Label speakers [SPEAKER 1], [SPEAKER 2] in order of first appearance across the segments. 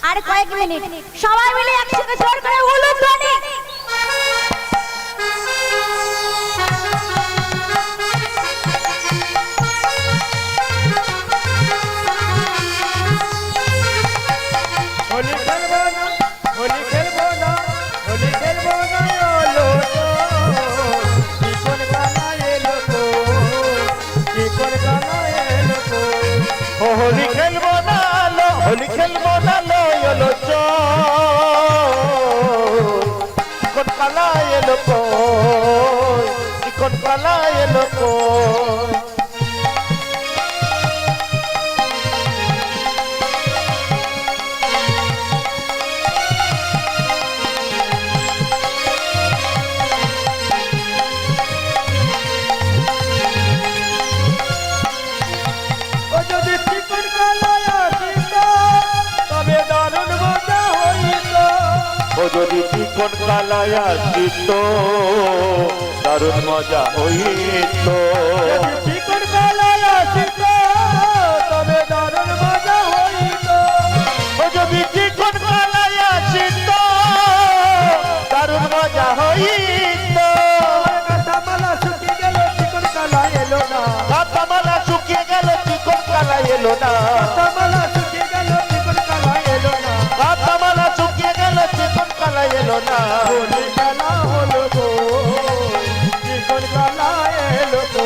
[SPEAKER 1] আর কয়েক মিনিট সবাই মিলে একসাথে জোর করে উলুধ্বনি।
[SPEAKER 2] হোলি খেলবো না, হোলি খেলবো না, হোলি খেলবো না এলো তো, চিকন কালা এলো তো, চিকন কালা এলো তো।
[SPEAKER 3] হোলি খেলবো না লো, হোলি খেলবো না লো এলো চো, চিকন কালা এলো কো, চিকন কালা এলো কো।
[SPEAKER 2] যদি চিকন কালা আসিত তবে দারুণ মজা হইত।
[SPEAKER 3] ও যদি চিকন কালায় আসিত দারুণ মজা হইত।
[SPEAKER 2] যদি চিকন কালা আসিত তবে দারুণ মজা হইত।
[SPEAKER 3] ও যদি চিকন কালায় আসিত দারুণ মজা হইত।
[SPEAKER 2] কাঁচামালা শুকিয়ে গেল চিকন কালা এলো না,
[SPEAKER 3] কাঁচামালা শুকিয়ে গেল চিকন কালা এলো না,
[SPEAKER 2] কাঁচামালা শুকিয়ে গেল চিকন কালা এলো না।
[SPEAKER 3] কাঁচামালা শুকিয়ে গেল চিকন কালা এলো না।
[SPEAKER 2] হোলি খেলা হলো গো, চিকন কালা এলো তো।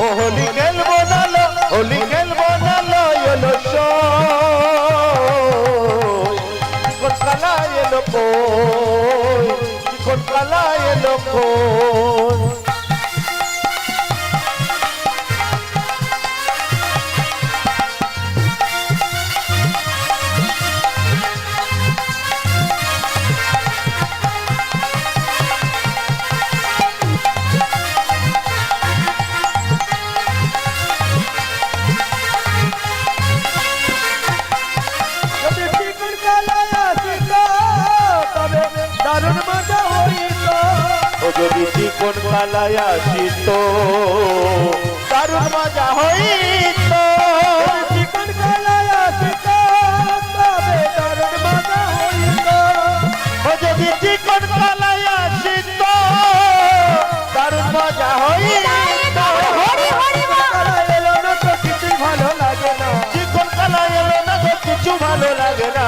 [SPEAKER 3] ও হোলি খেলবো না লো, হোলি খেলবো না লো এলো শো, চিকন কালা এলো কো, চিকন কালা এলো কো।
[SPEAKER 2] যদি চিকন কালা আসিত তবে দারুণ মজা হইত।
[SPEAKER 3] ও যদি চিকন কালায় আসিত দারুণ মজা হইত।
[SPEAKER 2] চিকন কালা আসিত তবে দারুণ মজা হইত।
[SPEAKER 3] ও যদি চিকন কালায় আসিত দারুণ মজা হইত।
[SPEAKER 1] হরি হরি বল।
[SPEAKER 2] কালা এলো না তো কিছুই ভালো লাগে না,
[SPEAKER 3] চিকন কালা এলো না তো কিছু ভালো লাগে না।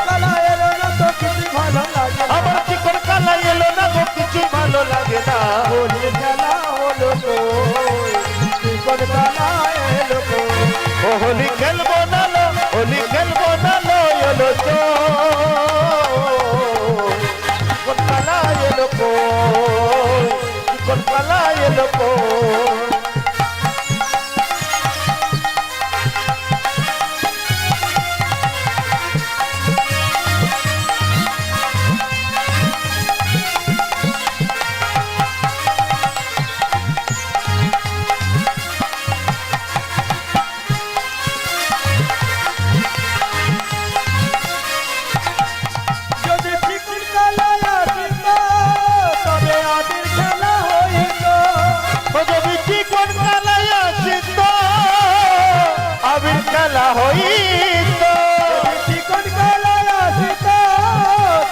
[SPEAKER 2] কালা এলো না তো কিছুই ভালো লাগে না।
[SPEAKER 3] আমার চিকন কালা এলো না তো কিছু ভালো লাগে না।
[SPEAKER 2] হোলি খেলা হলো তো, চিকন কালা এলো তো।
[SPEAKER 3] ও হোলি খেলবো না লো, হোলি খেলবো না লো এলো চো, চিকন কালা এলো কো, চিকন কালা এলো কো।
[SPEAKER 2] যদি চিকন কালা আসিত তবে আবির খেলা হইত।
[SPEAKER 3] ও যদি চিকন কালায় আসিত আবির খেলা হইত।
[SPEAKER 2] যদি চিকন কালা আসিত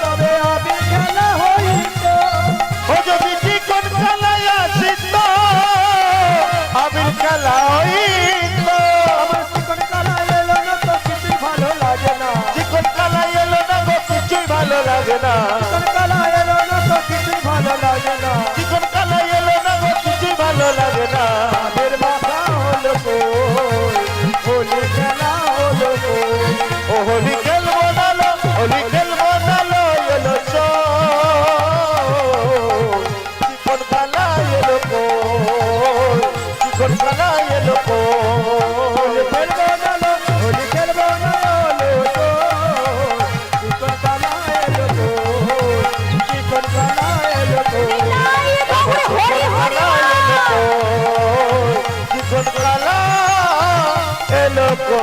[SPEAKER 2] তবে আবির খেলা হইত।
[SPEAKER 3] ও যদি চিকন কালায় আসিত আবির খেলা হইত।
[SPEAKER 2] আমার চিকন কালা এলো না তো কিছুই ভালো লাগে না,
[SPEAKER 3] চিকন কালা এলো না গো কিছুই ভালো লাগে না।
[SPEAKER 2] চিকন কালা এলো না তো কিছুই ভালো লাগে না।
[SPEAKER 3] চিকন কালা এলো না গো কিছুই ভালো লাগে না।
[SPEAKER 2] আবির মাখা হলো কই, হোলি খেলা হলো কই।
[SPEAKER 3] ও হোলি খেলবো না লো, হোলি খেলবো না লো এলো চো, চিকন কালা এলো কো, চিকন কালা এলো কো।
[SPEAKER 2] হোলি খেলবো না লো, হোলি খেলবো না এলো তো, চিকন কালা এলো তো, চিকন কালা এলো তো।
[SPEAKER 1] নাই বাবুরে হরি হরি বল।
[SPEAKER 3] চিকন কালা এলো কো।